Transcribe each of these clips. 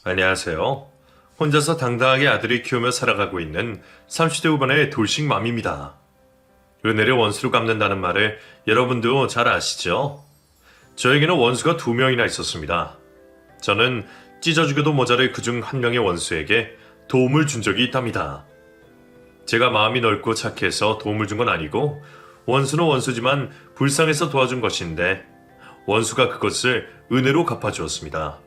안녕하세요. 혼자서 당당하게 아들을 키우며 살아가고 있는 30대 후반의 돌싱맘입니다. 은혜를 원수로 갚는다는 말을 여러분도 잘 아시죠? 저에게는 원수가 2명이나 있었습니다. 저는 찢어주기도 모자랄 그중 한 명의 원수에게 도움을 준 적이 있답니다. 제가 마음이 넓고 착해서 도움을 준 건 아니고 원수는 원수지만 불쌍해서 도와준 것인데 원수가 그것을 은혜로 갚아주었습니다.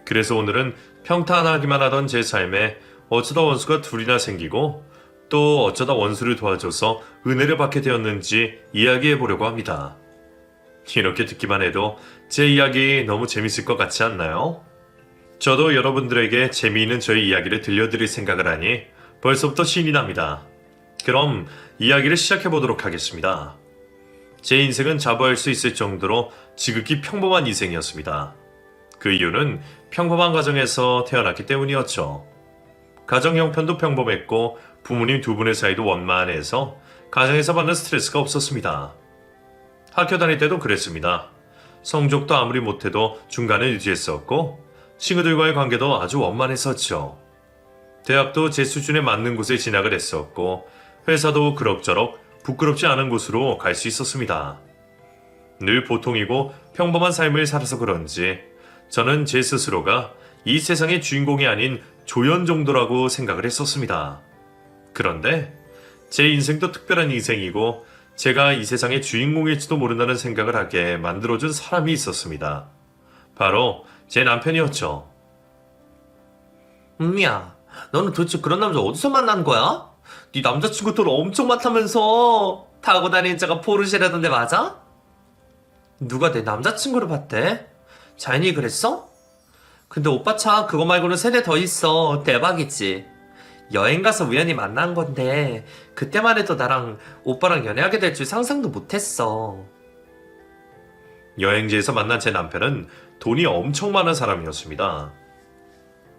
그래서 오늘은 평탄하기만 하던 제 삶에 어쩌다 원수가 둘이나 생기고 또 어쩌다 원수를 도와줘서 은혜를 받게 되었는지 이야기해 보려고 합니다. 이렇게 듣기만 해도 제 이야기 너무 재밌을 것 같지 않나요? 저도 여러분들에게 재미있는 저의 이야기를 들려드릴 생각을 하니 벌써부터 신이 납니다. 그럼 이야기를 시작해 보도록 하겠습니다. 제 인생은 자부할 수 있을 정도로 지극히 평범한 인생이었습니다. 그 이유는 평범한 가정에서 태어났기 때문이었죠. 가정 형편도 평범했고 부모님 두 분의 사이도 원만해서 가정에서 받는 스트레스가 없었습니다. 학교 다닐 때도 그랬습니다. 성적도 아무리 못해도 중간을 유지했었고 친구들과의 관계도 아주 원만했었죠. 대학도 제 수준에 맞는 곳에 진학을 했었고 회사도 그럭저럭 부끄럽지 않은 곳으로 갈 수 있었습니다. 늘 보통이고 평범한 삶을 살아서 그런지 저는 제 스스로가 이 세상의 주인공이 아닌 조연 정도라고 생각을 했었습니다. 그런데 제 인생도 특별한 인생이고 제가 이 세상의 주인공일지도 모른다는 생각을 하게 만들어준 사람이 있었습니다. 바로 제 남편이었죠. 은미야, 너는 도대체 그런 남자 어디서 만난 거야? 네 남자친구 돈 엄청 많다면서 타고 다니는 차가 포르쉐라던데 맞아? 누가 내 남자친구를 봤대? 자연이 그랬어? 근데 오빠 차 그거 말고는 3대 더 있어. 대박이지. 여행 가서 우연히 만난 건데 그때만 해도 나랑 오빠랑 연애하게 될 줄 상상도 못했어. 여행지에서 만난 제 남편은 돈이 엄청 많은 사람이었습니다.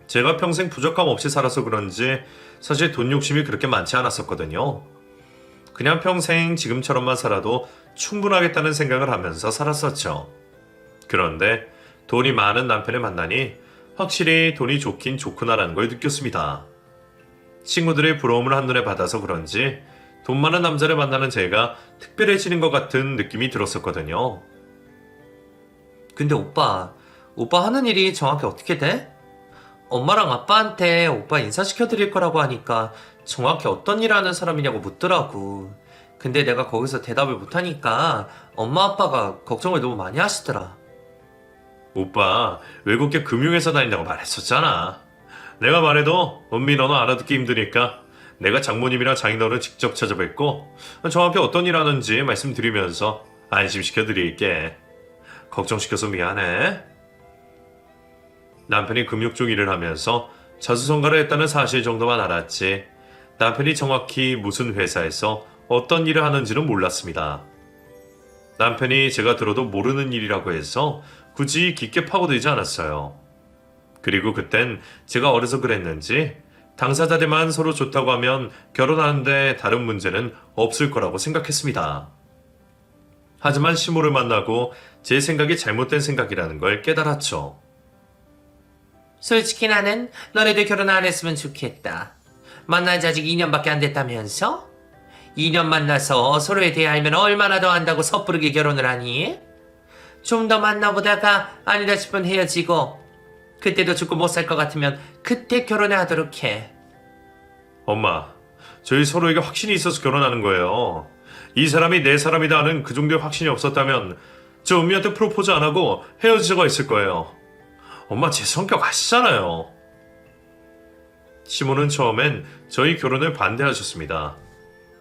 제가 평생 부족함 없이 살아서 그런지 사실 돈 욕심이 그렇게 많지 않았었거든요. 그냥 평생 지금처럼만 살아도 충분하겠다는 생각을 하면서 살았었죠. 그런데 돈이 많은 남편을 만나니 확실히 돈이 좋긴 좋구나라는 걸 느꼈습니다. 친구들의 부러움을 한눈에 받아서 그런지 돈 많은 남자를 만나는 제가 특별해지는 것 같은 느낌이 들었었거든요. 근데 오빠 하는 일이 정확히 어떻게 돼? 엄마랑 아빠한테 오빠 인사시켜드릴 거라고 하니까 정확히 어떤 일 하는 사람이냐고 묻더라고. 근데 내가 거기서 대답을 못하니까 엄마 아빠가 걱정을 너무 많이 하시더라. 오빠 외국계 금융회사 다닌다고 말했었잖아. 내가 말해도 은미 너는 알아듣기 힘드니까 내가 장모님이랑 장인어른 직접 찾아뵙고 정확히 어떤 일 하는지 말씀드리면서 안심시켜 드릴게. 걱정시켜서 미안해. 남편이 금융 쪽 일을 하면서 자수성가를 했다는 사실 정도만 알았지 남편이 정확히 무슨 회사에서 어떤 일을 하는지는 몰랐습니다. 남편이 제가 들어도 모르는 일이라고 해서 굳이 깊게 파고들지 않았어요. 그리고 그땐 제가 어려서 그랬는지 당사자들만 서로 좋다고 하면 결혼하는데 다른 문제는 없을 거라고 생각했습니다. 하지만 시모를 만나고 제 생각이 잘못된 생각이라는 걸 깨달았죠. 솔직히 나는 너네들 결혼 안 했으면 좋겠다. 만난 지 아직 2년밖에 안 됐다면서? 2년 만나서 서로에 대해 알면 얼마나 더 안다고 섣부르게 결혼을 하니? 좀 더 만나보다가 아니다 싶으면 헤어지고 그때도 죽고 못 살 것 같으면 그때 결혼을 하도록 해. 엄마, 저희 서로에게 확신이 있어서 결혼하는 거예요. 이 사람이 내 사람이다 하는 그 정도의 확신이 없었다면 저 은미한테 프로포즈 안 하고 헤어지자고 했을 거예요. 엄마 제 성격 아시잖아요. 시모는 처음엔 저희 결혼을 반대하셨습니다.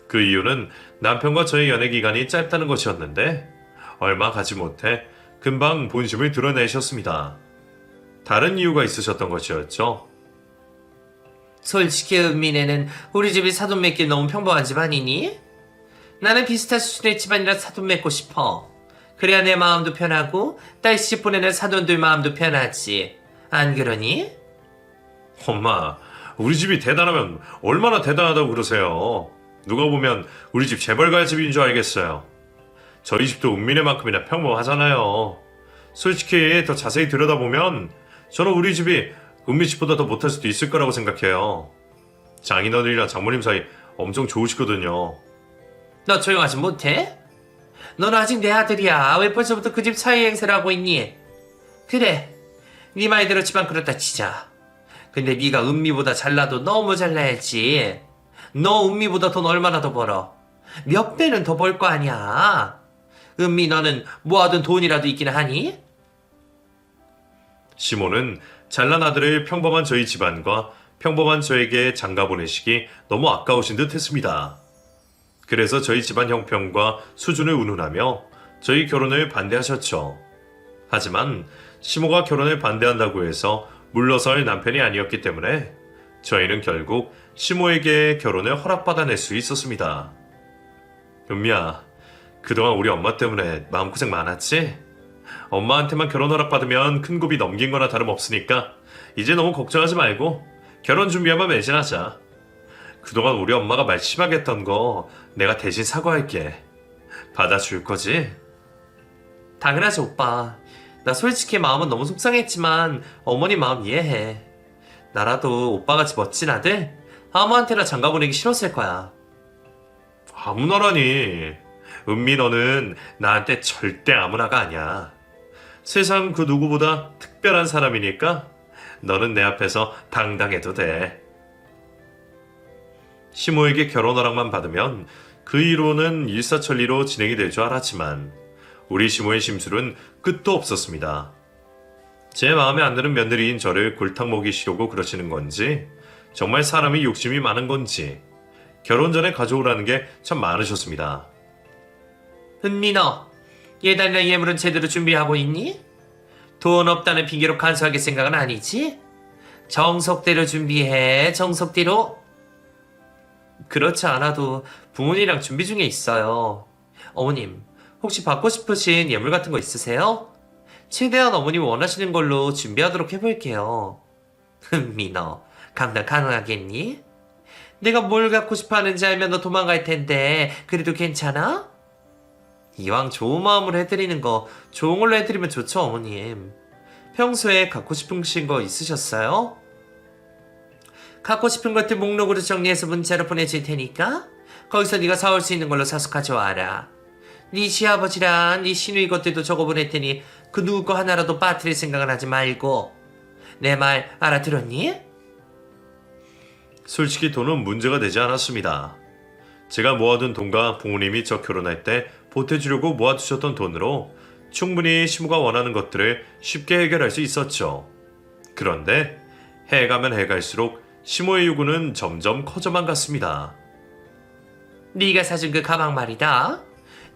그 이유는 남편과 저의 연애 기간이 짧다는 것이었는데 얼마 가지 못해 금방 본심을 드러내셨습니다. 다른 이유가 있으셨던 것이었죠. 솔직히 은민애는 우리 집이 사돈 맺기 너무 평범한 집안이니? 나는 비슷한 수준의 집안이라 사돈 맺고 싶어. 그래야 내 마음도 편하고 딸 시집 보내는 사돈들 마음도 편하지. 안 그러니? 엄마, 우리 집이 대단하면 얼마나 대단하다고 그러세요. 누가 보면 우리 집 재벌가 집인 줄 알겠어요. 저희 집도 은민이만큼이나 평범하잖아요. 솔직히 더 자세히 들여다보면 저는 우리 집이 은미 씨보다 더 못할 수도 있을 거라고 생각해요. 장인어른이랑 장모님 사이 엄청 좋으시거든요. 너 조용하지 못해? 넌 아직 내 아들이야. 왜 벌써부터 그 집 사위 행세를 하고 있니? 그래, 네 말대로 집안 그렇다 치자. 근데 네가 은미보다 잘나도 너무 잘나야지. 너 은미보다 돈 얼마나 더 벌어? 몇 배는 더 벌 거 아니야. 은미 너는 모아둔 돈이라도 있긴 하니? 시모는 잘난 아들을 평범한 저희 집안과 평범한 저에게 장가 보내시기 너무 아까우신 듯 했습니다. 그래서 저희 집안 형편과 수준을 운운하며 저희 결혼을 반대하셨죠. 하지만 시모가 결혼을 반대한다고 해서 물러설 남편이 아니었기 때문에 저희는 결국 시모에게 결혼을 허락받아낼 수 있었습니다. 은미야, 그동안 우리 엄마 때문에 마음고생 많았지? 엄마한테만 결혼 허락받으면 큰 고비 넘긴 거나 다름없으니까 이제 너무 걱정하지 말고 결혼 준비하면 매진하자. 그동안 우리 엄마가 말 심하게 했던 거 내가 대신 사과할게. 받아줄 거지? 당연하지 오빠. 나 솔직히 마음은 너무 속상했지만 어머니 마음 이해해. 나라도 오빠같이 멋진 아들 아무한테나 장가 보내기 싫었을 거야. 아무나라니. 은미 너는 나한테 절대 아무나가 아니야. 세상 그 누구보다 특별한 사람이니까 너는 내 앞에서 당당해도 돼. 시모에게 결혼 허락만 받으면 그 이로는 일사천리로 진행이 될 줄 알았지만 우리 시모의 심술은 끝도 없었습니다. 제 마음에 안 드는 며느리인 저를 골탕 먹이시려고 그러시는 건지 정말 사람이 욕심이 많은 건지 결혼 전에 가져오라는 게 참 많으셨습니다. 은미 너 예단이나 예물은 제대로 준비하고 있니? 돈 없다는 핑계로 간수하게 생각은 아니지? 정석대로 준비해. 정석대로. 그렇지 않아도 부모님이랑 준비 중에 있어요. 어머님 혹시 받고 싶으신 예물 같은 거 있으세요? 최대한 어머님 원하시는 걸로 준비하도록 해볼게요. 은미 너 감당 가능하겠니? 내가 뭘 갖고 싶어 하는지 알면 너 도망갈 텐데 그래도 괜찮아? 이왕 좋은 마음으로 해드리는 거 좋은 걸로 해드리면 좋죠 어머님. 평소에 갖고 싶으신 거 있으셨어요? 갖고 싶은 것들 목록으로 정리해서 문자로 보내줄 테니까 거기서 네가 사올 수 있는 걸로 사서 가져와라. 네 시아버지랑 네 시누이 것들도 적어보낼 테니 그 누구 거 하나라도 빠뜨릴 생각은 하지 말고. 내 말 알아들었니? 솔직히 돈은 문제가 되지 않았습니다. 제가 모아둔 돈과 부모님이 저 결혼할 때 보태주려고 모아두셨던 돈으로 충분히 시모가 원하는 것들을 쉽게 해결할 수 있었죠. 그런데 해가면 해갈수록 시모의 요구는 점점 커져만 갔습니다. 네가 사준 그 가방 말이다.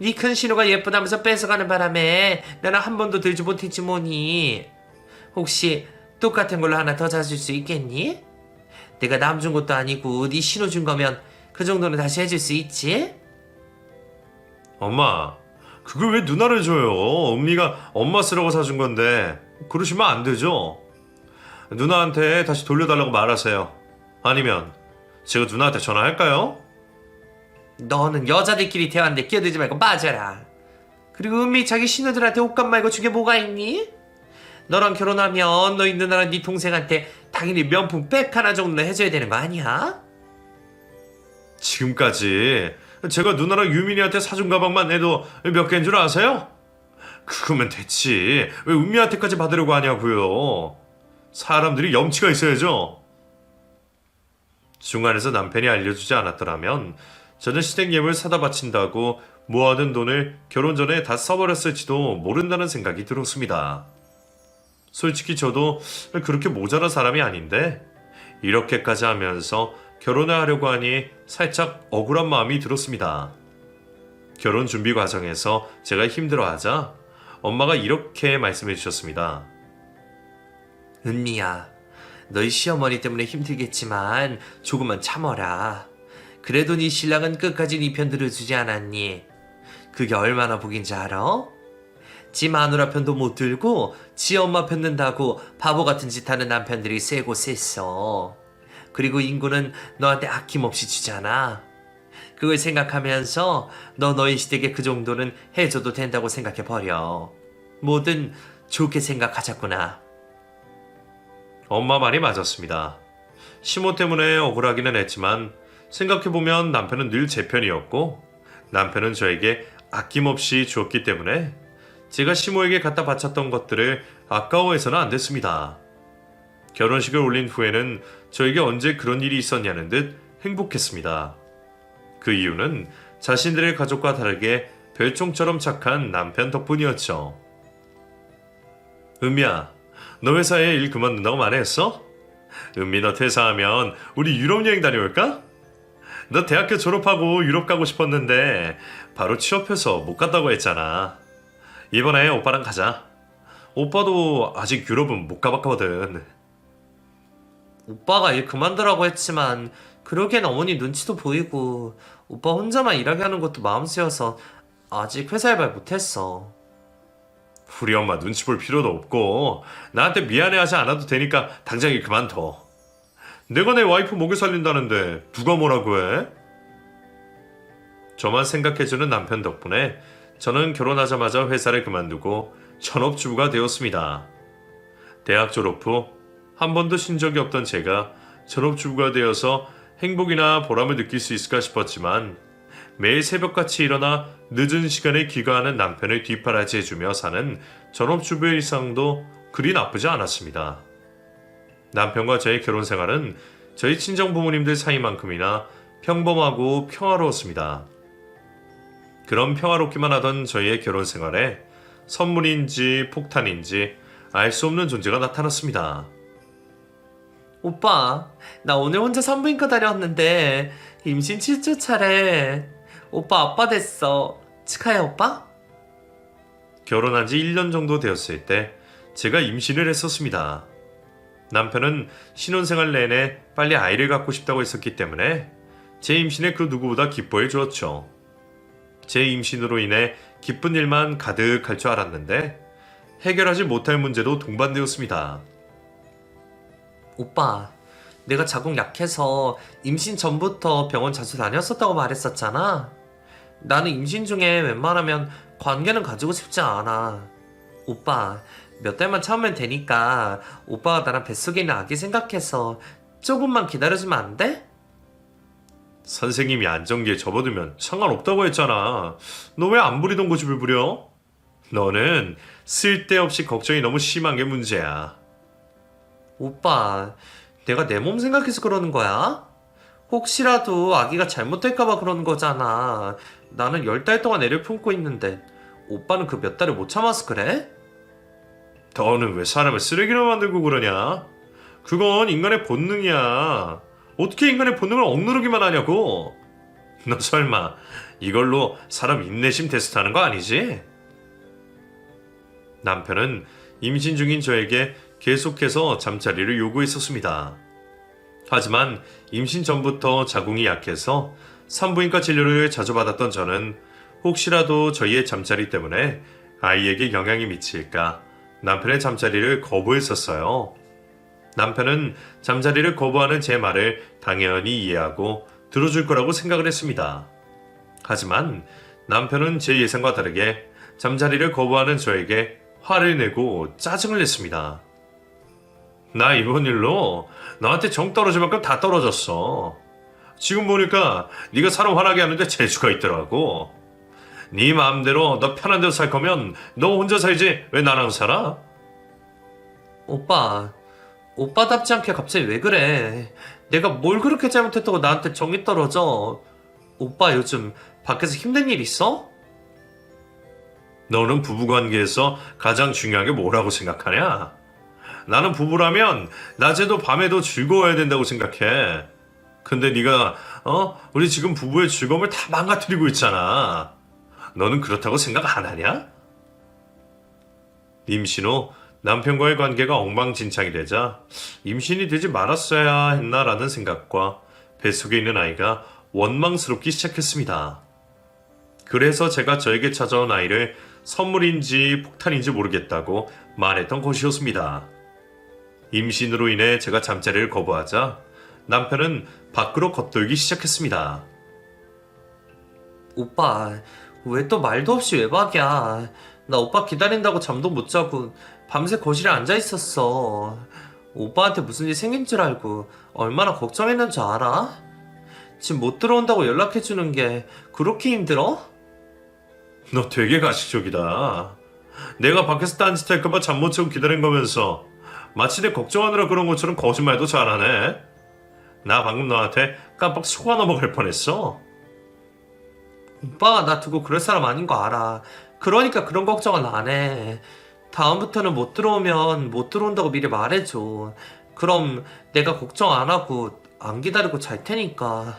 네 큰 신호가 예쁘다면서 뺏어가는 바람에 나는 한 번도 들지 못했지 뭐니. 혹시 똑같은 걸로 하나 더 사줄 수 있겠니? 내가 남 준 것도 아니고 네 신호 준 거면 그 정도는 다시 해줄 수 있지? 엄마, 그걸 왜 누나를 줘요? 은미가 엄마 쓰라고 사준 건데 그러시면 안 되죠. 누나한테 다시 돌려달라고 말하세요. 아니면 제가 누나한테 전화할까요? 너는 여자들끼리 대화하는데 끼어들지 말고 빠져라. 그리고 은미 자기 신우들한테 옷값 말고 주게 뭐가 있니? 너랑 결혼하면 너희 누나랑 네 동생한테 당연히 명품 백 하나 정도는 해줘야 되는 거 아니야? 지금까지 제가 누나랑 유민이한테 사준 가방만 해도 몇 개인 줄 아세요? 그거면 됐지. 왜 은미한테까지 받으려고 하냐고요. 사람들이 염치가 있어야죠. 중간에서 남편이 알려주지 않았더라면 저는 시댁 예물 사다 바친다고 모아둔 돈을 결혼 전에 다 써버렸을지도 모른다는 생각이 들었습니다. 솔직히 저도 그렇게 모자란 사람이 아닌데 이렇게까지 하면서 결혼을 하려고 하니 살짝 억울한 마음이 들었습니다. 결혼 준비 과정에서 제가 힘들어하자 엄마가 이렇게 말씀해 주셨습니다. 은미야, 너희 시어머니 때문에 힘들겠지만 조금만 참어라. 그래도 네 신랑은 끝까지 네 편 들어주지 않았니? 그게 얼마나 복인지 알아? 지 마누라 편도 못 들고 지 엄마 편 든다고 바보 같은 짓 하는 남편들이 세고 셌어. 그리고 인구는 너한테 아낌없이 주잖아. 그걸 생각하면서 너희 시댁에 그 정도는 해줘도 된다고 생각해버려. 뭐든 좋게 생각하자꾸나. 엄마 말이 맞았습니다. 시모 때문에 억울하기는 했지만 생각해보면 남편은 늘 제 편이었고 남편은 저에게 아낌없이 주었기 때문에 제가 시모에게 갖다 바쳤던 것들을 아까워해서는 안 됐습니다. 결혼식을 올린 후에는 저에게 언제 그런 일이 있었냐는 듯 행복했습니다. 그 이유는 자신들의 가족과 다르게 별종처럼 착한 남편 덕분이었죠. 은미야, 너 회사에 일 그만둔다고 말했어? 은미 너 퇴사하면 우리 유럽 여행 다녀올까? 너 대학교 졸업하고 유럽 가고 싶었는데 바로 취업해서 못 갔다고 했잖아. 이번에 오빠랑 가자. 오빠도 아직 유럽은 못 가봤거든. 오빠가 일 그만두라고 했지만 그러기엔 어머니 눈치도 보이고 오빠 혼자만 일하게 하는 것도 마음 쓰여서 아직 회사 알바를 못했어. 우리 엄마 눈치 볼 필요도 없고 나한테 미안해하지 않아도 되니까 당장 일 그만둬. 내가 내 와이프 먹여 살린다는데 누가 뭐라고 해? 저만 생각해주는 남편 덕분에 저는 결혼하자마자 회사를 그만두고 전업주부가 되었습니다. 대학 졸업 후 한 번도 쉰 적이 없던 제가 전업주부가 되어서 행복이나 보람을 느낄 수 있을까 싶었지만 매일 새벽같이 일어나 늦은 시간에 귀가하는 남편을 뒷바라지해주며 사는 전업주부의 일상도 그리 나쁘지 않았습니다. 남편과 저의 결혼 생활은 저희 친정 부모님들 사이만큼이나 평범하고 평화로웠습니다. 그런 평화롭기만 하던 저희의 결혼 생활에 선물인지 폭탄인지 알 수 없는 존재가 나타났습니다. 오빠, 나 오늘 혼자 산부인과 다녀왔는데 임신 7주 차래. 오빠 아빠 됐어. 축하해 오빠? 결혼한 지 1년 정도 되었을 때 제가 임신을 했었습니다. 남편은 신혼생활 내내 빨리 아이를 갖고 싶다고 했었기 때문에 제 임신에 그 누구보다 기뻐해 주었죠. 제 임신으로 인해 기쁜 일만 가득할 줄 알았는데 해결하지 못할 문제도 동반되었습니다. 오빠, 내가 자궁 약해서 임신 전부터 병원 자주 다녔었다고 말했었잖아. 나는 임신 중에 웬만하면 관계는 가지고 싶지 않아. 오빠, 몇 달만 참으면 되니까 오빠가 나랑 뱃속에 있는 아기 생각해서 조금만 기다려주면 안 돼? 선생님이 안정기에 접어두면 상관없다고 했잖아. 너 왜 안 부리던 고집을 부려? 너는 쓸데없이 걱정이 너무 심한 게 문제야. 오빠, 내가 내 몸 생각해서 그러는 거야? 혹시라도 아기가 잘못될까봐 그러는 거잖아. 나는 10달 동안 애를 품고 있는데 오빠는 그 몇 달을 못 참아서 그래? 너는 왜 사람을 쓰레기로 만들고 그러냐? 그건 인간의 본능이야. 어떻게 인간의 본능을 억누르기만 하냐고? 너 설마 이걸로 사람 인내심 테스트하는 거 아니지? 남편은 임신 중인 저에게 계속해서 잠자리를 요구했었습니다. 하지만 임신 전부터 자궁이 약해서 산부인과 진료를 자주 받았던 저는 혹시라도 저희의 잠자리 때문에 아이에게 영향이 미칠까 남편의 잠자리를 거부했었어요. 남편은 잠자리를 거부하는 제 말을 당연히 이해하고 들어줄 거라고 생각을 했습니다. 하지만 남편은 제 예상과 다르게 잠자리를 거부하는 저에게 화를 내고 짜증을 냈습니다. 나 이번 일로 너한테 정 떨어질 만큼 다 떨어졌어. 지금 보니까 네가 사람 화나게 하는데 재주가 있더라고. 네 마음대로 너 편한 데서 살 거면 너 혼자 살지 왜 나랑 살아? 오빠, 오빠답지 않게 갑자기 왜 그래? 내가 뭘 그렇게 잘못했다고 나한테 정이 떨어져? 오빠 요즘 밖에서 힘든 일 있어? 너는 부부관계에서 가장 중요한 게 뭐라고 생각하냐? 나는 부부라면 낮에도 밤에도 즐거워야 된다고 생각해. 근데 네가 우리 지금 부부의 즐거움을 다 망가뜨리고 있잖아. 너는 그렇다고 생각 안 하냐? 임신 후 남편과의 관계가 엉망진창이 되자 임신이 되지 말았어야 했나라는 생각과 뱃속에 있는 아이가 원망스럽기 시작했습니다. 그래서 제가 저에게 찾아온 아이를 선물인지 폭탄인지 모르겠다고 말했던 것이었습니다. 임신으로 인해 제가 잠자리를 거부하자 남편은 밖으로 겉돌기 시작했습니다. 오빠, 왜 또 말도 없이 외박이야? 나 오빠 기다린다고 잠도 못 자고 밤새 거실에 앉아 있었어. 오빠한테 무슨 일 생긴 줄 알고 얼마나 걱정했는 줄 알아? 집 못 들어온다고 연락해주는 게 그렇게 힘들어? 너 되게 가식적이다. 내가 밖에서 딴짓 할까봐 잠 못 자고 기다린 거면서 마치 내 걱정하느라 그런 것처럼 거짓말도 잘하네. 나 방금 너한테 깜빡 속아 넘어갈 뻔했어. 오빠가 나 두고 그럴 사람 아닌 거 알아. 그러니까 그런 걱정은 안 해. 다음부터는 못 들어오면 못 들어온다고 미리 말해줘. 그럼 내가 걱정 안 하고 안 기다리고 잘 테니까.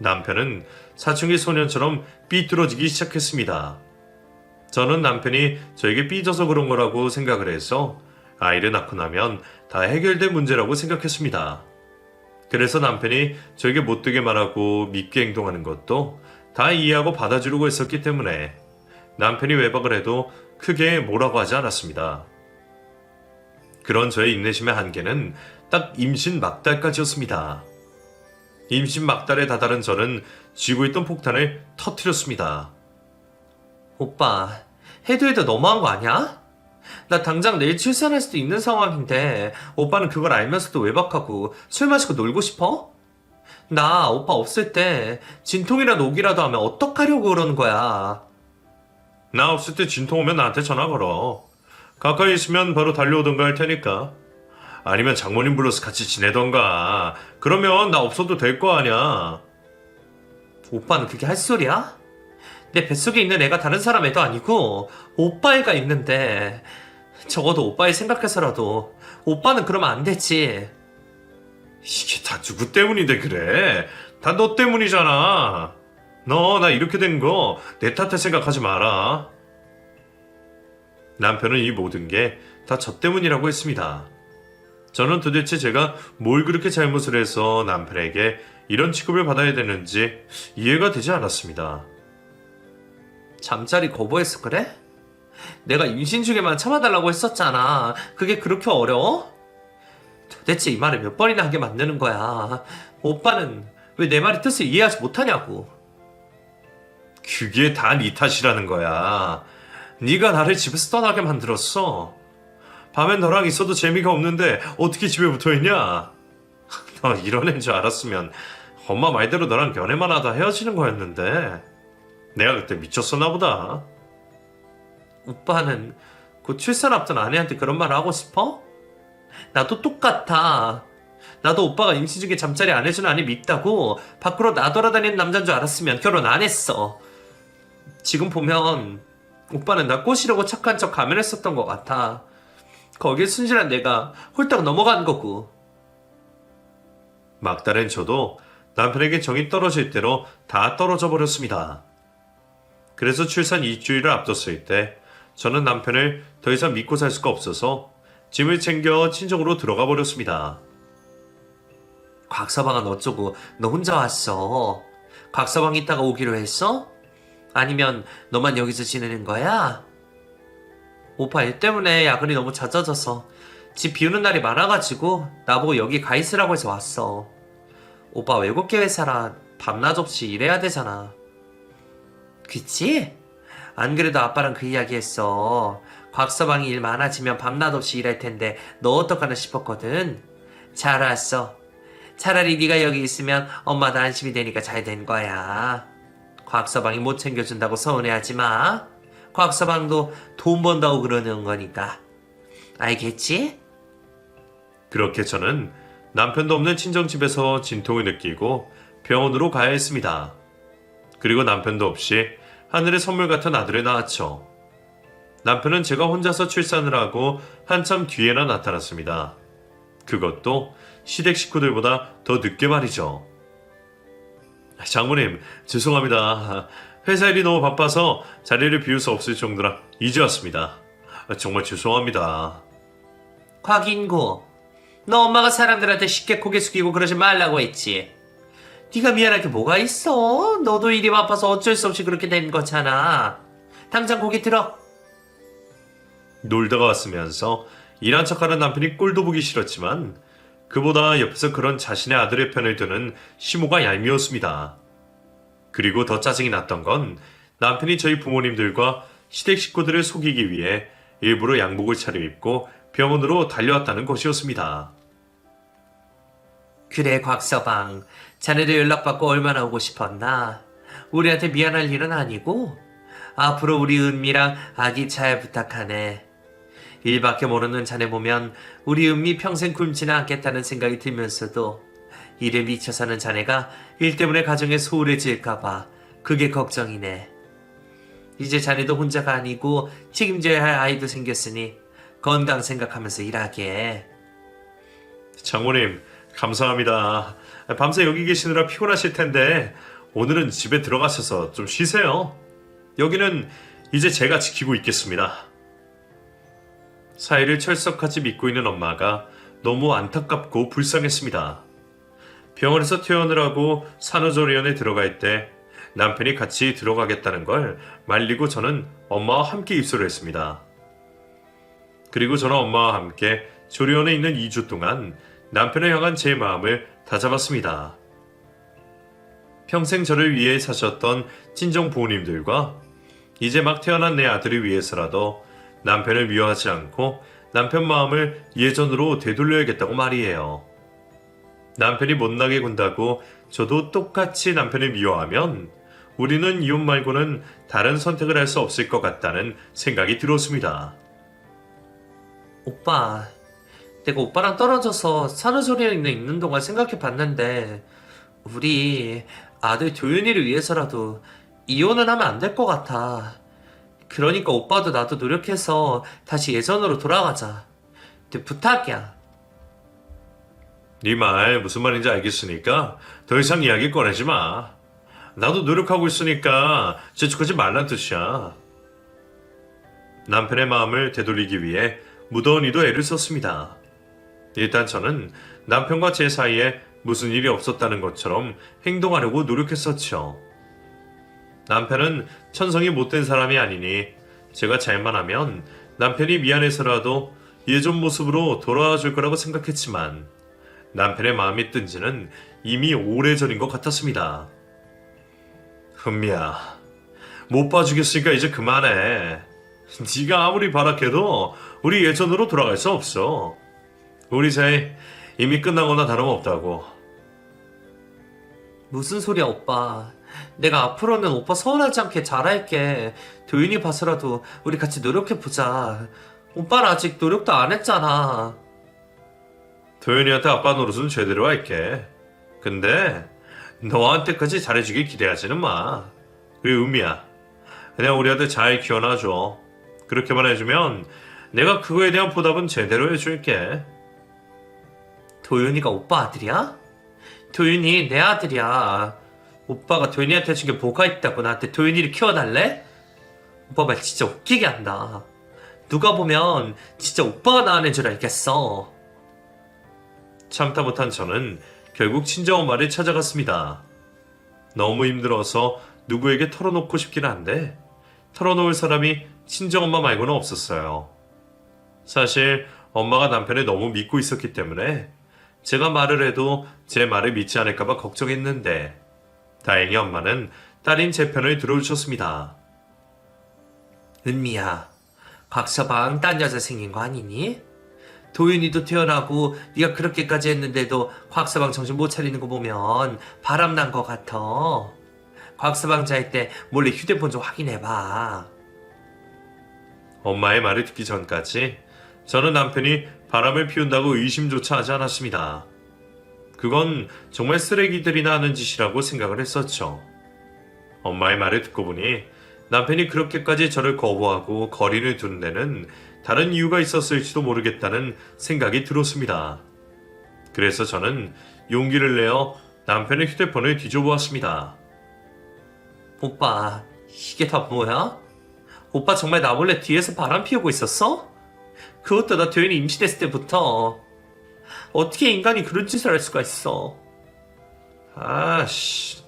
남편은 사춘기 소년처럼 삐뚤어지기 시작했습니다. 저는 남편이 저에게 삐져서 그런 거라고 생각을 해서 아이를 낳고 나면 다 해결될 문제라고 생각했습니다. 그래서 남편이 저에게 못되게 말하고 밉게 행동하는 것도 다 이해하고 받아주려고 했었기 때문에 남편이 외박을 해도 크게 뭐라고 하지 않았습니다. 그런 저의 인내심의 한계는 딱 임신 막달까지였습니다. 임신 막달에 다다른 저는 쥐고 있던 폭탄을 터뜨렸습니다. 오빠, 해도 너무한 거 아니야? 나 당장 내일 출산할 수도 있는 상황인데 오빠는 그걸 알면서도 외박하고 술 마시고 놀고 싶어? 나 오빠 없을 때 진통이라도 오기라도 하면 어떡하려고 그러는 거야. 나 없을 때 진통 오면 나한테 전화 걸어. 가까이 있으면 바로 달려오던가 할 테니까. 아니면 장모님 불러서 같이 지내던가. 그러면 나 없어도 될 거 아냐. 오빠는 그게 할 소리야? 내 뱃속에 있는 애가 다른 사람 애도 아니고 오빠 애가 있는데 적어도 오빠 애 생각해서라도 오빠는 그러면 안 되지. 이게 다 누구 때문인데 그래? 다 너 때문이잖아. 너 나 이렇게 된 거 내 탓할 생각하지 마라. 남편은 이 모든 게 다 저 때문이라고 했습니다. 저는 도대체 제가 뭘 그렇게 잘못을 해서 남편에게 이런 취급을 받아야 되는지 이해가 되지 않았습니다. 잠자리 거부해서 그래? 내가 임신 중에만 참아달라고 했었잖아. 그게 그렇게 어려워? 도대체 이 말을 몇 번이나 하게 만드는 거야. 오빠는 왜 내 말의 뜻을 이해하지 못하냐고. 그게 다 네 탓이라는 거야. 네가 나를 집에서 떠나게 만들었어. 밤엔 너랑 있어도 재미가 없는데 어떻게 집에 붙어있냐? 너 이런 애인 줄 알았으면 엄마 말대로 너랑 연애만 하다 헤어지는 거였는데 내가 그때 미쳤었나 보다. 오빠는 곧 출산 앞둔 아내한테 그런 말 하고 싶어? 나도 똑같아. 나도 오빠가 임신 중에 잠자리 안 해주는 아내 밉다고 밖으로 나돌아다니는 남자인 줄 알았으면 결혼 안 했어. 지금 보면 오빠는 나 꼬시려고 착한 척 가면했었던 것 같아. 거기에 순진한 내가 홀딱 넘어간 거고. 막달엔 저도 남편에게 정이 떨어질 대로 다 떨어져 버렸습니다. 그래서 출산 2주일을 앞뒀을 때 저는 남편을 더 이상 믿고 살 수가 없어서 짐을 챙겨 친정으로 들어가 버렸습니다. 곽서방은 어쩌고 너 혼자 왔어? 곽서방 있다가 오기로 했어? 아니면 너만 여기서 지내는 거야? 오빠 일 때문에 야근이 너무 잦아져서 집 비우는 날이 많아가지고 나보고 여기 가 있으라고 해서 왔어. 오빠 외국계 회사라 밤낮 없이 일해야 되잖아. 그치? 안 그래도 아빠랑 그 이야기 했어. 곽서방이 일 많아지면 밤낮 없이 일할 텐데 너 어떡하나 싶었거든. 잘 왔어. 차라리 네가 여기 있으면 엄마도 안심이 되니까 잘 된 거야. 곽서방이 못 챙겨준다고 서운해하지 마. 곽서방도 돈 번다고 그러는 거니까. 알겠지? 그렇게 저는 남편도 없는 친정집에서 진통을 느끼고 병원으로 가야 했습니다. 그리고 남편도 없이 하늘의 선물 같은 아들을 낳았죠. 남편은 제가 혼자서 출산을 하고 한참 뒤에나 나타났습니다. 그것도 시댁 식구들보다 더 늦게 말이죠. 장모님, 죄송합니다. 회사 일이 너무 바빠서 자리를 비울 수 없을 정도라 이제 왔습니다. 정말 죄송합니다. 곽인구, 너 엄마가 사람들한테 쉽게 고개 숙이고 그러지 말라고 했지. 네가 미안할 게 뭐가 있어? 너도 일이 바빠서 어쩔 수 없이 그렇게 된 거잖아. 당장 고개 들어. 놀다가 왔으면서 일한 척하는 남편이 꼴도 보기 싫었지만 그보다 옆에서 그런 자신의 아들의 편을 드는 시모가 얄미웠습니다. 그리고 더 짜증이 났던 건 남편이 저희 부모님들과 시댁 식구들을 속이기 위해 일부러 양복을 차려입고 병원으로 달려왔다는 것이었습니다. 그래, 곽서방. 자네도 연락받고 얼마나 오고 싶었나? 우리한테 미안할 일은 아니고 앞으로 우리 은미랑 아기 잘 부탁하네. 일밖에 모르는 자네 보면 우리 은미 평생 굶지는 않겠다는 생각이 들면서도 일에 미쳐 사는 자네가 일 때문에 가정에 소홀해질까봐 그게 걱정이네. 이제 자네도 혼자가 아니고 책임져야 할 아이도 생겼으니 건강 생각하면서 일하게. 장모님, 감사합니다. 밤새 여기 계시느라 피곤하실 텐데 오늘은 집에 들어가셔서 좀 쉬세요. 여기는 이제 제가 지키고 있겠습니다. 사이를 철석같이 믿고 있는 엄마가 너무 안타깝고 불쌍했습니다. 병원에서 퇴원을 하고 산후조리원에 들어갈 때 남편이 같이 들어가겠다는 걸 말리고 저는 엄마와 함께 입소를 했습니다. 그리고 저는 엄마와 함께 조리원에 있는 2주 동안 남편을 향한 제 마음을 다잡았습니다. 평생 저를 위해 사셨던 친정 부모님들과 이제 막 태어난 내 아들을 위해서라도 남편을 미워하지 않고 남편 마음을 예전으로 되돌려야겠다고 말이에요. 남편이 못나게 군다고 저도 똑같이 남편을 미워하면 우리는 이혼 말고는 다른 선택을 할 수 없을 것 같다는 생각이 들었습니다. 오빠, 내가 오빠랑 떨어져서 산후조리원에 있는 동안 생각해 봤는데 우리 아들 도윤이를 위해서라도 이혼은 하면 안 될 것 같아. 그러니까 오빠도 나도 노력해서 다시 예전으로 돌아가자. 근데 부탁이야. 네 말 무슨 말인지 알겠으니까 더 이상 이야기 꺼내지 마. 나도 노력하고 있으니까 재촉하지 말란 뜻이야. 남편의 마음을 되돌리기 위해 무더운이도 애를 썼습니다. 일단 저는 남편과 제 사이에 무슨 일이 없었다는 것처럼 행동하려고 노력했었죠. 남편은 천성이 못된 사람이 아니니 제가 잘만 하면 남편이 미안해서라도 예전 모습으로 돌아와 줄 거라고 생각했지만 남편의 마음이 뜬 지는 이미 오래전인 것 같았습니다. 은미야, 못 봐주겠으니까 이제 그만해. 네가 아무리 바락해도 우리 예전으로 돌아갈 수 없어. 우리 사이 이미 끝난 거나 다름없다고. 무슨 소리야, 오빠. 내가 앞으로는 오빠 서운하지 않게 잘할게. 도윤이 봐서라도 우리 같이 노력해보자. 오빠는 아직 노력도 안 했잖아. 도현이한테 아빠 노릇은 제대로 할게. 근데 너한테까지 잘해주길 기대하지는 마. 그리고 은미야, 그냥 우리 아들 잘 키워놔줘. 그렇게만 해주면 내가 그거에 대한 보답은 제대로 해줄게. 도윤이가 오빠 아들이야? 도윤이 내 아들이야. 오빠가 도윤이한테 준 게 뭐가 있다고 나한테 도윤이를 키워달래? 오빠 말 진짜 웃기게 한다. 누가 보면 진짜 오빠가 낳아낸 줄 알겠어. 참다 못한 저는 결국 친정엄마를 찾아갔습니다. 너무 힘들어서 누구에게 털어놓고 싶긴 한데 털어놓을 사람이 친정엄마 말고는 없었어요. 사실 엄마가 남편을 너무 믿고 있었기 때문에 제가 말을 해도 제 말을 믿지 않을까봐 걱정했는데 다행히 엄마는 딸인 제 편을 들어주셨습니다. 은미야, 곽서방 딴 여자 생긴 거 아니니? 도윤이도 태어나고 네가 그렇게까지 했는데도 곽서방 정신 못 차리는 거 보면 바람난 거 같아. 곽서방 잘 때 몰래 휴대폰 좀 확인해봐. 엄마의 말을 듣기 전까지 저는 남편이 바람을 피운다고 의심조차 하지 않았습니다. 그건 정말 쓰레기들이나 하는 짓이라고 생각을 했었죠. 엄마의 말을 듣고 보니 남편이 그렇게까지 저를 거부하고 거리를 두는 데는 다른 이유가 있었을지도 모르겠다는 생각이 들었습니다. 그래서 저는 용기를 내어 남편의 휴대폰을 뒤져보았습니다. 오빠, 이게 다 뭐야? 오빠 정말 나 몰래 뒤에서 바람 피우고 있었어? 그것도 나 도윤이 임신했을 때부터. 어떻게 인간이 그런 짓을 할 수가 있어? 아씨,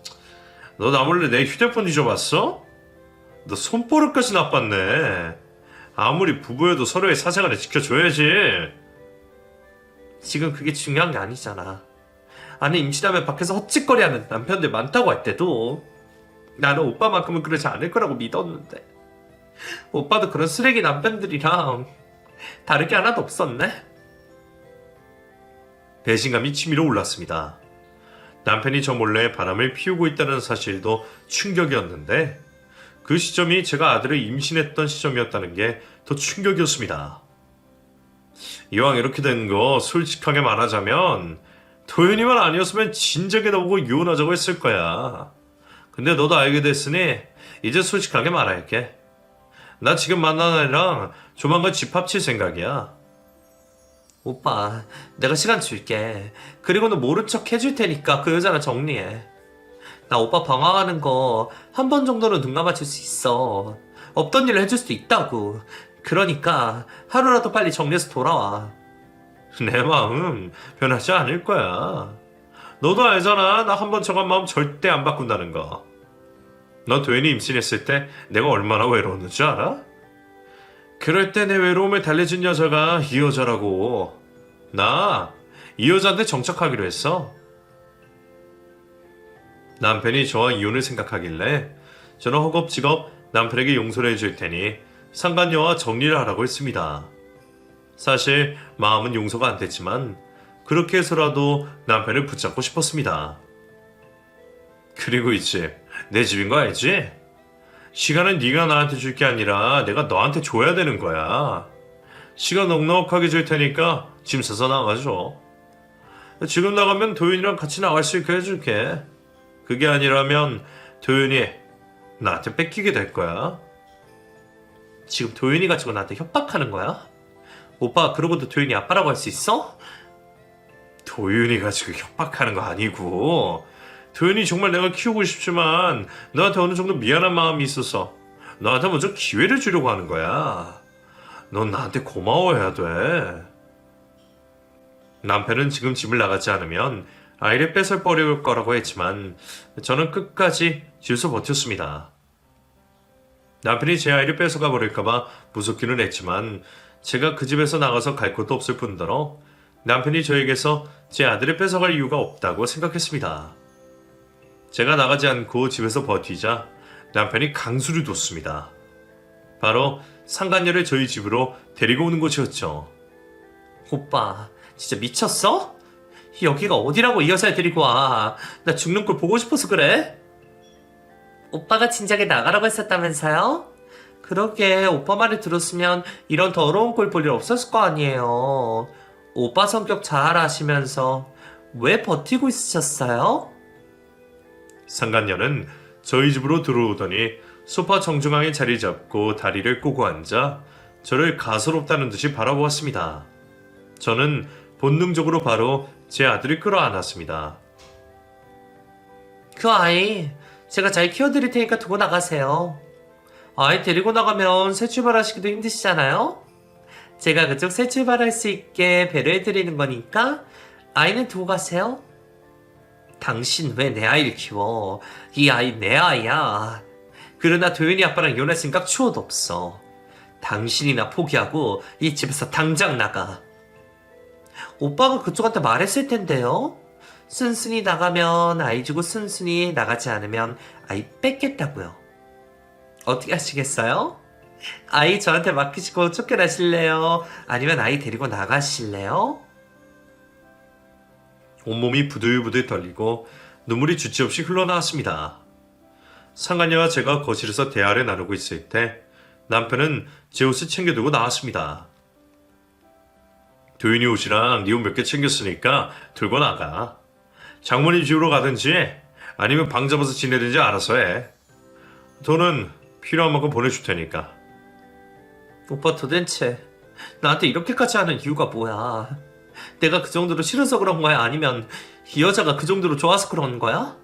너 나 몰래 내 휴대폰 뒤져봤어? 너 손버릇까지 나빴네. 아무리 부부여도 서로의 사생활을 지켜줘야지. 지금 그게 중요한 게 아니잖아. 아내 임신하면 밖에서 헛짓거리하는 남편들 많다고 할 때도 나는 오빠만큼은 그러지 않을 거라고 믿었는데 오빠도 그런 쓰레기 남편들이랑 다를 게 하나도 없었네. 배신감이 치밀어 올랐습니다. 남편이 저 몰래 바람을 피우고 있다는 사실도 충격이었는데 그 시점이 제가 아들을 임신했던 시점이었다는 게 더 충격이었습니다. 이왕 이렇게 된 거 솔직하게 말하자면 도윤이만 아니었으면 진작에 나보고 이혼하자고 했을 거야. 근데 너도 알게 됐으니 이제 솔직하게 말할게. 나 지금 만나는 애랑 조만간 집 합칠 생각이야. 오빠, 내가 시간 줄게. 그리고는 모른 척 해줄 테니까 그 여자랑 정리해. 나 오빠 방황하는 거 한 번 정도는 눈 감아줄 수 있어. 없던 일을 해줄 수도 있다고. 그러니까 하루라도 빨리 정리해서 돌아와. 내 마음 변하지 않을 거야. 너도 알잖아. 나 한 번 저간 마음 절대 안 바꾼다는 거. 너 도현이 임신했을 때 내가 얼마나 외로웠는지 알아? 그럴 때 내 외로움을 달래준 여자가 이 여자라고. 나 이 여자한테 정착하기로 했어. 남편이 저와 이혼을 생각하길래 저는 허겁지겁 남편에게 용서를 해줄 테니 상간녀와 정리를 하라고 했습니다. 사실 마음은 용서가 안 됐지만 그렇게 해서라도 남편을 붙잡고 싶었습니다. 그리고 이 집 내 집인 거 알지? 시간은 네가 나한테 줄 게 아니라 내가 너한테 줘야 되는 거야. 시간 넉넉하게 줄 테니까 짐 싸서 나가줘. 지금 나가면 도윤이랑 같이 나갈 수 있게 해줄게. 그게 아니라면 도윤이 나한테 뺏기게 될 거야. 지금 도윤이 가지고 나한테 협박하는 거야? 오빠 그러고도 도윤이 아빠라고 할 수 있어? 도윤이 가지고 협박하는 거 아니고 도윤이 정말 내가 키우고 싶지만 너한테 어느 정도 미안한 마음이 있어서 너한테 먼저 기회를 주려고 하는 거야. 넌 나한테 고마워해야 돼. 남편은 지금 집을 나가지 않으면 아이를 뺏어 버릴 거라고 했지만 저는 끝까지 질서 버텼습니다. 남편이 제 아이를 뺏어가 버릴까봐 무섭기는 했지만 제가 그 집에서 나가서 갈 곳도 없을 뿐더러 남편이 저에게서 제 아들을 뺏어갈 이유가 없다고 생각했습니다. 제가 나가지 않고 집에서 버티자 남편이 강수를 뒀습니다. 바로 상간녀를 저희 집으로 데리고 오는 곳이었죠. 오빠 진짜 미쳤어? 여기가 어디라고 이 여자를 데리고 와. 나 죽는 걸 보고 싶어서 그래? 오빠가 진작에 나가라고 했었다면서요? 그러게 오빠 말을 들었으면 이런 더러운 꼴 볼 일 없었을 거 아니에요. 오빠 성격 잘 아시면서 왜 버티고 있으셨어요? 상간녀는 저희 집으로 들어오더니 소파 정중앙에 자리 잡고 다리를 꼬고 앉아 저를 가소롭다는 듯이 바라보았습니다. 저는 본능적으로 바로 제 아들을 끌어안았습니다. 그 아이 제가 잘 키워드릴 테니까 두고 나가세요. 아이 데리고 나가면 새 출발하시기도 힘드시잖아요? 제가 그쪽 새 출발할 수 있게 배려해드리는 거니까 아이는 두고 가세요. 당신 왜 내 아이를 키워? 이 아이 내 아이야. 그러나 도윤이 아빠랑 이혼할 생각 추호도 없어. 당신이나 포기하고 이 집에서 당장 나가. 오빠가 그쪽한테 말했을 텐데요. 순순히 나가면 아이 주고 순순히 나가지 않으면 아이 뺏겠다고요. 어떻게 하시겠어요? 아이 저한테 맡기시고 쫓겨나실래요? 아니면 아이 데리고 나가실래요? 온몸이 부들부들 떨리고 눈물이 주저없이 흘러나왔습니다. 상간녀와 제가 거실에서 대화를 나누고 있을 때 남편은 제 옷을 챙겨두고 나왔습니다. 도윤이 옷이랑 네 옷 몇 개 챙겼으니까 들고 나가. 장모님 집으로 가든지 아니면 방 잡아서 지내든지 알아서 해. 돈은 필요한 만큼 보내줄 테니까. 오빠 도대체 나한테 이렇게까지 하는 이유가 뭐야? 내가 그 정도로 싫어서 그런 거야? 아니면 이 여자가 그 정도로 좋아서 그런 거야?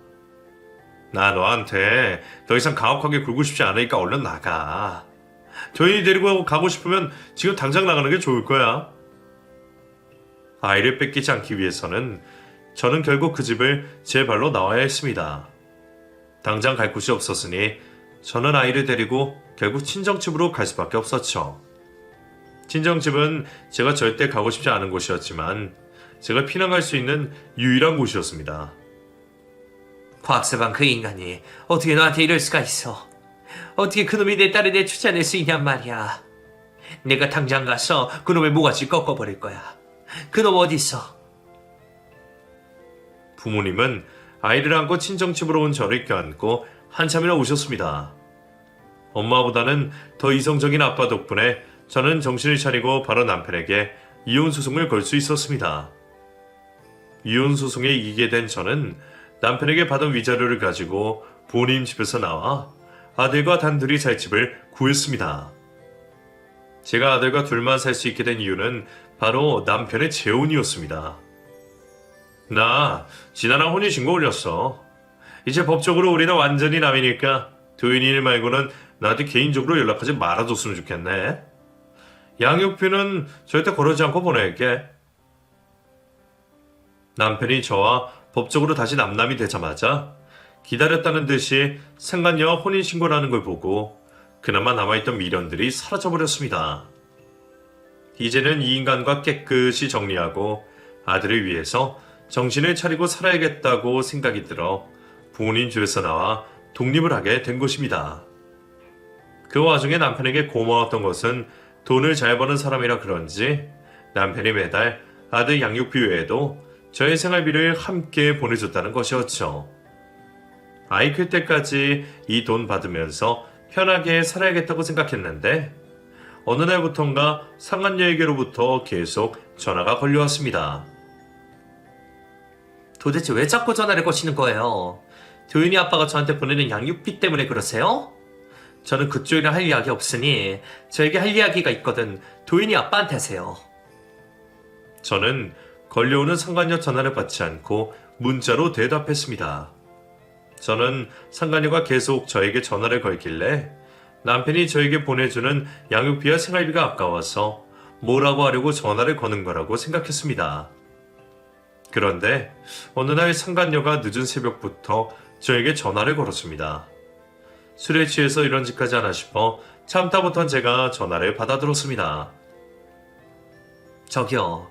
나 너한테 더 이상 가혹하게 굴고 싶지 않으니까 얼른 나가. 도윤이 데리고 가고 싶으면 지금 당장 나가는 게 좋을 거야. 아이를 뺏기지 않기 위해서는 저는 결국 그 집을 제 발로 나와야 했습니다. 당장 갈 곳이 없었으니 저는 아이를 데리고 결국 친정집으로 갈 수밖에 없었죠. 친정집은 제가 절대 가고 싶지 않은 곳이었지만 제가 피난갈 수 있는 유일한 곳이었습니다. 곽서방 그 인간이 어떻게 너한테 이럴 수가 있어? 어떻게 그놈이 내 딸을 내쫓아낼 수 있냔 말이야. 내가 당장 가서 그놈의 모가지 꺾어버릴 거야. 그놈 어디 있어? 부모님은 아이를 안고 친정집으로 온 저를 껴안고 한참이나 오셨습니다. 엄마보다는 더 이성적인 아빠 덕분에 저는 정신을 차리고 바로 남편에게 이혼 소송을 걸 수 있었습니다. 이혼 소송에 이기게 된 저는 남편에게 받은 위자료를 가지고 부모님 집에서 나와 아들과 단둘이 살 집을 구했습니다. 제가 아들과 둘만 살 수 있게 된 이유는 바로 남편의 재혼이었습니다. 나 진아랑 혼인신고 올렸어. 이제 법적으로 우리는 완전히 남이니까 도윤이 일 말고는 나한테 개인적으로 연락하지 말아줬으면 좋겠네. 양육비는 절대 거르지 않고 보낼게. 남편이 저와 법적으로 다시 남남이 되자마자 기다렸다는 듯이 상간녀와 혼인신고라는 걸 보고 그나마 남아있던 미련들이 사라져버렸습니다. 이제는 이 인간과 깨끗이 정리하고 아들을 위해서 정신을 차리고 살아야겠다고 생각이 들어 부모님 집에서 나와 독립을 하게 된 것입니다. 그 와중에 남편에게 고마웠던 것은 돈을 잘 버는 사람이라 그런지 남편이 매달 아들 양육비 외에도 저의 생활비를 함께 보내줬다는 것이었죠. 아이 클 때까지 이 돈 받으면서 편하게 살아야겠다고 생각했는데 어느 날부턴가 상간녀에게로부터 계속 전화가 걸려왔습니다. 도대체 왜 자꾸 전화를 거시는 거예요? 도윤이 아빠가 저한테 보내는 양육비 때문에 그러세요? 저는 그쪽이랑 할 이야기 없으니 저에게 할 이야기가 있거든 도윤이 아빠한테 하세요. 저는 걸려오는 상간녀 전화를 받지 않고 문자로 대답했습니다. 저는 상간녀가 계속 저에게 전화를 걸길래 남편이 저에게 보내주는 양육비와 생활비가 아까워서 뭐라고 하려고 전화를 거는 거라고 생각했습니다. 그런데 어느 날 상간녀가 늦은 새벽부터 저에게 전화를 걸었습니다. 술에 취해서 이런 짓까지 하나 싶어 참다 못한 제가 전화를 받아들었습니다. 저기요.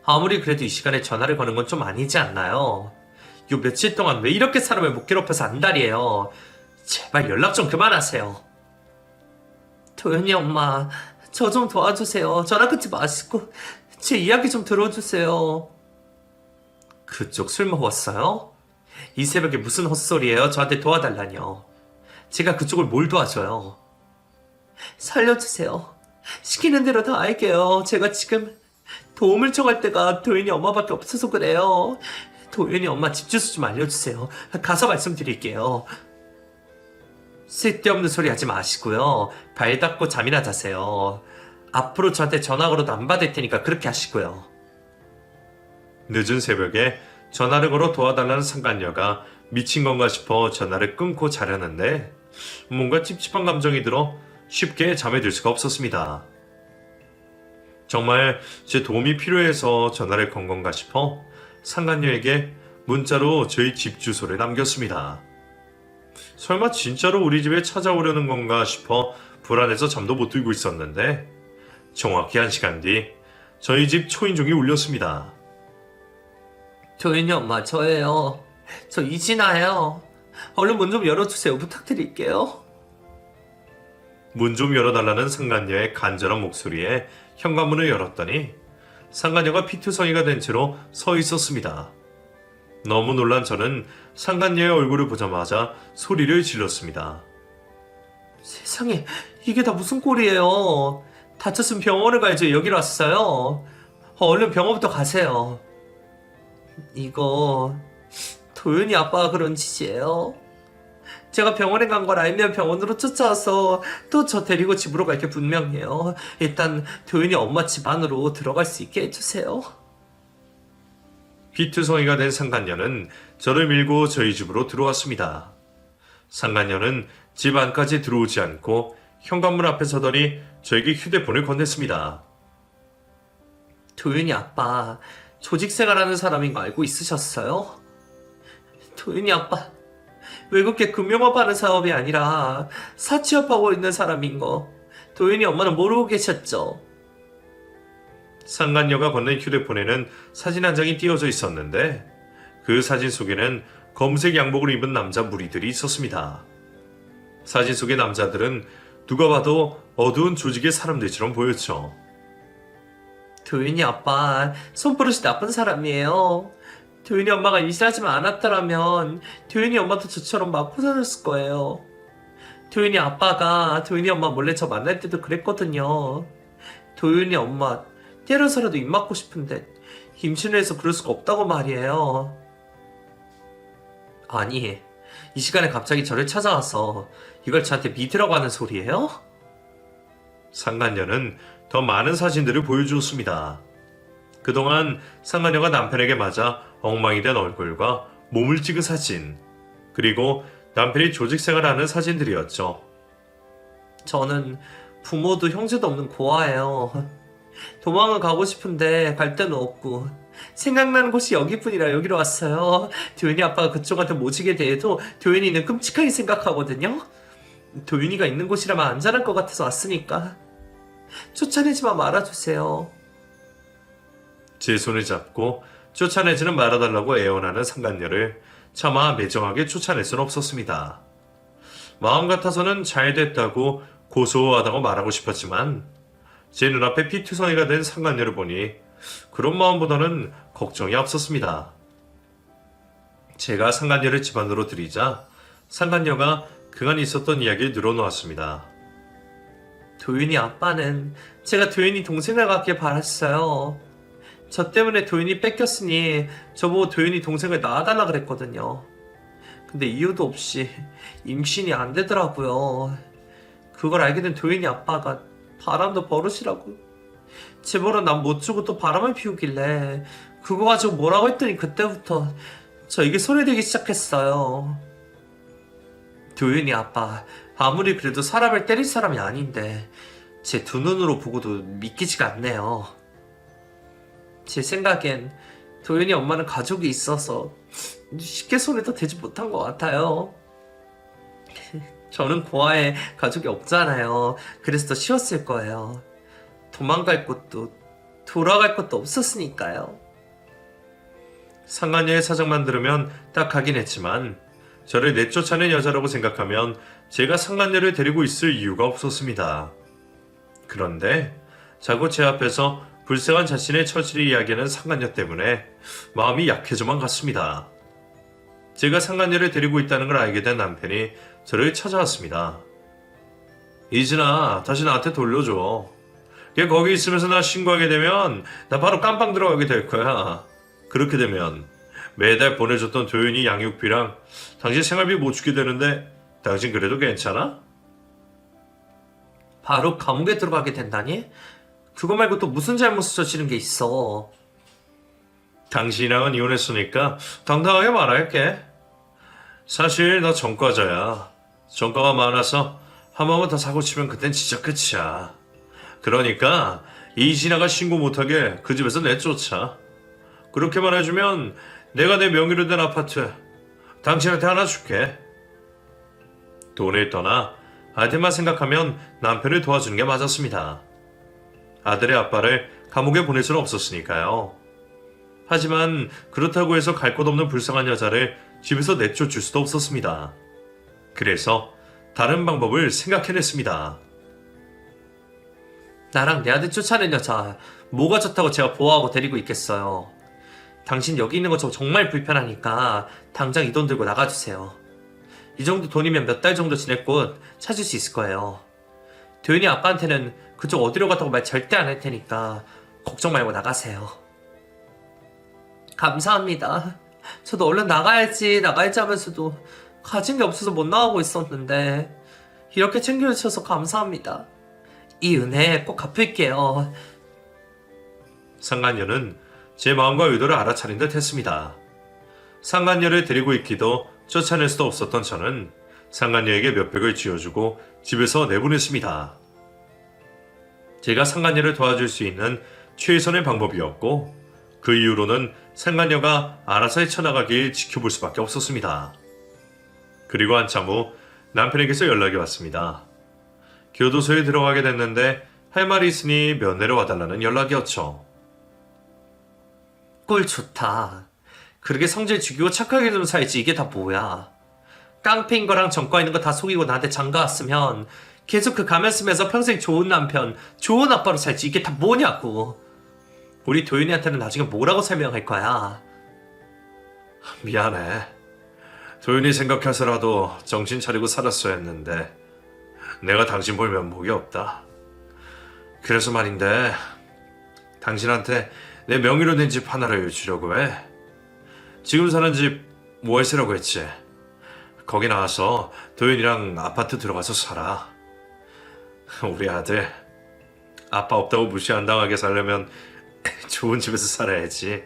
아무리 그래도 이 시간에 전화를 거는 건 좀 아니지 않나요? 요 며칠 동안 왜 이렇게 사람을 못 괴롭혀서 안달이에요. 제발 연락 좀 그만하세요. 도현이 엄마, 저 좀 도와주세요. 전화 끊지 마시고 제 이야기 좀 들어주세요. 그쪽 술 먹었어요? 이 새벽에 무슨 헛소리예요? 저한테 도와달라뇨. 제가 그쪽을 뭘 도와줘요? 살려주세요. 시키는 대로 다 할게요. 제가 지금 도움을 청할 때가 도윤이 엄마밖에 없어서 그래요. 도윤이 엄마 집 주소 좀 알려주세요. 가서 말씀드릴게요. 쓸데없는 소리 하지 마시고요. 발 닦고 잠이나 자세요. 앞으로 저한테 전화 걸어도 안 받을 테니까 그렇게 하시고요. 늦은 새벽에 전화를 걸어 도와달라는 상간녀가 미친 건가 싶어 전화를 끊고 자려는데 뭔가 찝찝한 감정이 들어 쉽게 잠에 들 수가 없었습니다. 정말 제 도움이 필요해서 전화를 건 건가 싶어 상간녀에게 문자로 저희 집 주소를 남겼습니다. 설마 진짜로 우리 집에 찾아오려는 건가 싶어 불안해서 잠도 못 들고 있었는데 정확히 1시간 뒤 저희 집 초인종이 울렸습니다. 도윤이 엄마 저예요. 저 이진아예요. 얼른 문 좀 열어주세요. 부탁드릴게요. 문 좀 열어달라는 상간녀의 간절한 목소리에 현관문을 열었더니 상간녀가 피투성이가 된 채로 서 있었습니다. 너무 놀란 저는 상간녀의 얼굴을 보자마자 소리를 질렀습니다. 세상에 이게 다 무슨 꼴이에요. 다쳤으면 병원을 가야지 여기로 왔어요. 얼른 병원부터 가세요. 이거 도윤이 아빠가 그런 짓이에요. 제가 병원에 간 걸 알면 병원으로 쫓아와서 또 저 데리고 집으로 갈 게 분명해요. 일단 도윤이 엄마 집 안으로 들어갈 수 있게 해주세요. 피투성이가 된 상간녀는 저를 밀고 저희 집으로 들어왔습니다. 상간녀는 집 안까지 들어오지 않고 현관문 앞에 서더니 저에게 휴대폰을 건넸습니다. 도윤이 아빠 조직생활하는 사람인 거 알고 있으셨어요? 도윤이 아빠 외국계 금융업 하는 사업이 아니라 사치업하고 있는 사람인 거 도윤이 엄마는 모르고 계셨죠? 상간녀가 건넨 휴대폰에는 사진 한 장이 띄어져 있었는데 그 사진 속에는 검색 양복을 입은 남자 무리들이 있었습니다. 사진 속의 남자들은 누가 봐도 어두운 조직의 사람들처럼 보였죠. 도윤이 아빠 손버릇이 나쁜 사람이에요. 도윤이 엄마가 일하지만 않았더라면 도윤이 엄마도 저처럼 맞고 살았을 거예요. 도윤이 아빠가 도윤이 엄마 몰래 저 만날 때도 그랬거든요. 도윤이 엄마 때려서라도 입 맞고 싶은데 임신을 해서 그럴 수가 없다고 말이에요. 아니, 이 시간에 갑자기 저를 찾아와서 이걸 저한테 믿으라고 하는 소리예요? 상간녀는 더 많은 사진들을 보여주었습니다. 그동안 상간녀가 남편에게 맞아 엉망이 된 얼굴과 몸을 찍은 사진, 그리고 남편이 조직 생활하는 사진들이었죠. 저는 부모도 형제도 없는 고아예요. 도망을 가고 싶은데 갈 데는 없고 생각나는 곳이 여기뿐이라 여기로 왔어요. 도윤이 아빠가 그쪽한테 모시게 돼도 도윤이는 끔찍하게 생각하거든요. 도윤이가 있는 곳이라면 안전할 것 같아서 왔으니까 쫓아내지마 말아주세요. 제 손을 잡고 쫓아내지는 말아달라고 애원하는 상간녀를 차마 매정하게 쫓아낼 수는 없었습니다. 마음 같아서는 잘 됐다고 고소하다고 말하고 싶었지만 제 눈앞에 피투성이가 된 상간녀를 보니 그런 마음보다는 걱정이 앞섰습니다. 제가 상간녀를 집 안으로 들이자 상간녀가 그간 있었던 이야기를 늘어놓았습니다. 도윤이 아빠는 제가 도윤이 동생을 갖길 바랐어요. 저 때문에 도윤이 뺏겼으니 저보고 도윤이 동생을 낳아달라 그랬거든요. 근데 이유도 없이 임신이 안 되더라고요. 그걸 알게 된 도윤이 아빠가 바람도 버릇이라고 제 버릇 난 못 주고 또 바람을 피우길래 그거 가지고 뭐라고 했더니 그때부터 저에게 소리되기 시작했어요. 도윤이 아빠 아무리 그래도 사람을 때릴 사람이 아닌데 제 두 눈으로 보고도 믿기지가 않네요. 제 생각엔 도윤이 엄마는 가족이 있어서 쉽게 손에도 대지 못한 것 같아요. 저는 고아에 가족이 없잖아요. 그래서 더 쉬웠을 거예요. 도망갈 곳도 돌아갈 곳도 없었으니까요. 상간녀의 사정만 들으면 딱 하긴 했지만 저를 내쫓아낸 여자라고 생각하면 제가 상간녀를 데리고 있을 이유가 없었습니다. 그런데 자꾸 제 앞에서 불쌍한 자신의 처지를 이야기하는 상간녀 때문에 마음이 약해져만 갔습니다. 제가 상간녀를 데리고 있다는 걸 알게 된 남편이 저를 찾아왔습니다. 이진아, 다시 나한테 돌려줘. 걔 거기 있으면서 나 신고하게 되면 나 바로 깜빵 들어가게 될 거야. 그렇게 되면 매달 보내줬던 도윤이 양육비랑 당신 생활비 못 주게 되는데 당신 그래도 괜찮아? 바로 감옥에 들어가게 된다니? 그거 말고 또 무슨 잘못을 저지른 게 있어? 당신이랑은 이혼했으니까 당당하게 말할게. 사실 나 전과자야. 전과가 많아서 한 번만 더 사고 치면 그땐 진짜 끝이야. 그러니까 이진아가 신고 못하게 그 집에서 내쫓아. 그렇게만 해주면 내가 내 명의로 된 아파트 당신한테 하나 줄게. 돈을 떠나 아들만 생각하면 남편을 도와주는 게 맞았습니다. 아들의 아빠를 감옥에 보낼 수는 없었으니까요. 하지만 그렇다고 해서 갈 곳 없는 불쌍한 여자를 집에서 내쫓을 수도 없었습니다. 그래서 다른 방법을 생각해냈습니다. 나랑 내 아들 쫓아낸 여자 뭐가 좋다고 제가 보호하고 데리고 있겠어요. 당신 여기 있는 거 저 정말 불편하니까 당장 이 돈 들고 나가주세요. 이 정도 돈이면 몇 달 정도 지낼 곳 찾을 수 있을 거예요. 도윤이 아빠한테는 그쪽 어디로 갔다고 말 절대 안 할 테니까 걱정 말고 나가세요. 감사합니다. 저도 얼른 나가야지 하면서도 가진 게 없어서 못 나가고 있었는데 이렇게 챙겨주셔서 감사합니다. 이 은혜 꼭 갚을게요. 상간녀는 제 마음과 의도를 알아차린 듯 했습니다. 상간녀를 데리고 있기도 쫓아낼 수도 없었던 저는 상간녀에게 몇 백을 쥐어주고 집에서 내보냈습니다. 제가 상간녀를 도와줄 수 있는 최선의 방법이었고 그 이후로는 상간녀가 알아서 헤쳐나가길 지켜볼 수밖에 없었습니다. 그리고 한참 후 남편에게서 연락이 왔습니다. 교도소에 들어가게 됐는데 할 말이 있으니 면회를 와달라는 연락이었죠. 꼴 좋다. 그렇게 성질 죽이고 착하게 좀 살지 이게 다 뭐야. 깡패인 거랑 전과 있는 거 다 속이고 나한테 장가왔으면 계속 그 가면 쓰면서 평생 좋은 남편, 좋은 아빠로 살지. 이게 다 뭐냐고. 우리 도윤이한테는 나중에 뭐라고 설명할 거야. 미안해. 도윤이 생각해서라도 정신 차리고 살았어야 했는데 내가 당신 볼 면목이 없다. 그래서 말인데 당신한테 내 명의로 된 집 하나를 주려고 해. 지금 사는 집 월세라고 했지. 거기 나와서 도윤이랑 아파트 들어가서 살아. 우리 아들 아빠 없다고 무시 안 당하게 살려면 좋은 집에서 살아야지.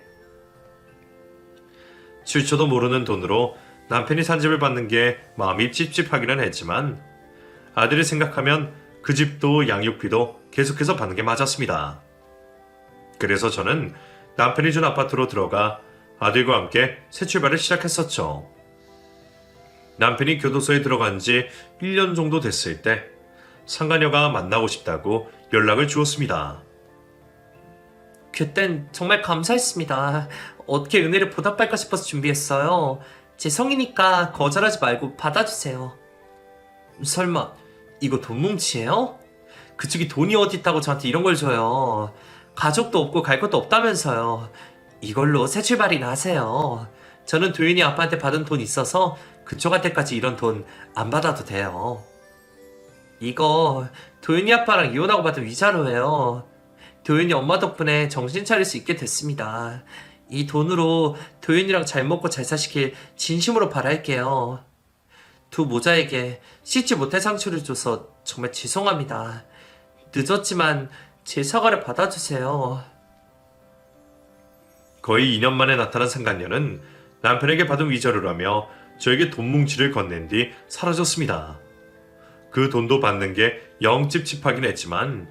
출처도 모르는 돈으로 남편이 산 집을 받는 게 마음이 찝찝하기는 했지만 아들을 생각하면 그 집도 양육비도 계속해서 받는 게 맞았습니다. 그래서 저는 남편이 준 아파트로 들어가 아들과 함께 새 출발을 시작했었죠. 남편이 교도소에 들어간 지 1년 정도 됐을 때 상간녀가 만나고 싶다고 연락을 주었습니다. 그땐 정말 감사했습니다. 어떻게 은혜를 보답할까 싶어서 준비했어요. 제 성이니까 거절하지 말고 받아주세요. 설마 이거 돈 뭉치예요? 그쪽이 돈이 어디 있다고 저한테 이런 걸 줘요. 가족도 없고 갈 것도 없다면서요. 이걸로 새 출발이나 하세요. 저는 도윤이 아빠한테 받은 돈 있어서 그쪽한테까지 이런 돈 안 받아도 돼요. 이거 도윤이 아빠랑 이혼하고 받은 위자료예요. 도윤이 엄마 덕분에 정신 차릴 수 있게 됐습니다. 이 돈으로 도윤이랑 잘 먹고 잘 사시길 진심으로 바랄게요. 두 모자에게 씻지 못할 상처를 줘서 정말 죄송합니다. 늦었지만 제 사과를 받아주세요. 거의 2년 만에 나타난 상간녀는 남편에게 받은 위자료라며 저에게 돈 뭉치를 건넨 뒤 사라졌습니다. 그 돈도 받는 게 영 찝찝하긴 했지만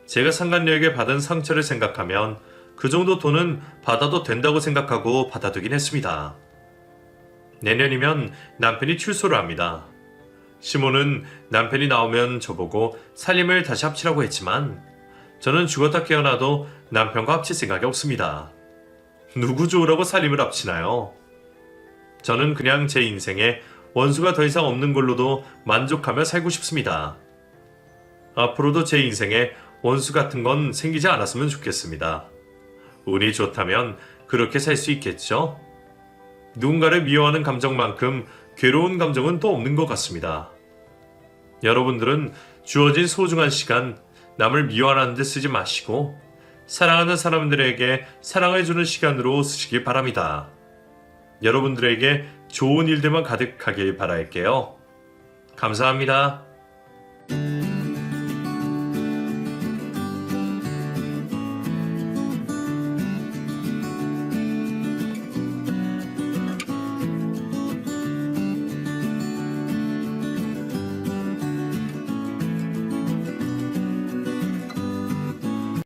제가 상간녀에게 받은 상처를 생각하면 그 정도 돈은 받아도 된다고 생각하고 받아두긴 했습니다. 내년이면 남편이 출소를 합니다. 시모는 남편이 나오면 저보고 살림을 다시 합치라고 했지만 저는 죽었다 깨어나도 남편과 합칠 생각이 없습니다. 누구 좋으라고 살림을 합치나요? 저는 그냥 제 인생에 원수가 더 이상 없는 걸로도 만족하며 살고 싶습니다. 앞으로도 제 인생에 원수 같은 건 생기지 않았으면 좋겠습니다. 운이 좋다면 그렇게 살 수 있겠죠? 누군가를 미워하는 감정만큼 괴로운 감정은 또 없는 것 같습니다. 여러분들은 주어진 소중한 시간 남을 미워하는 데 쓰지 마시고 사랑하는 사람들에게 사랑을 주는 시간으로 쓰시길 바랍니다. 여러분들에게 좋은 일들만 가득하길 바랄게요. 감사합니다.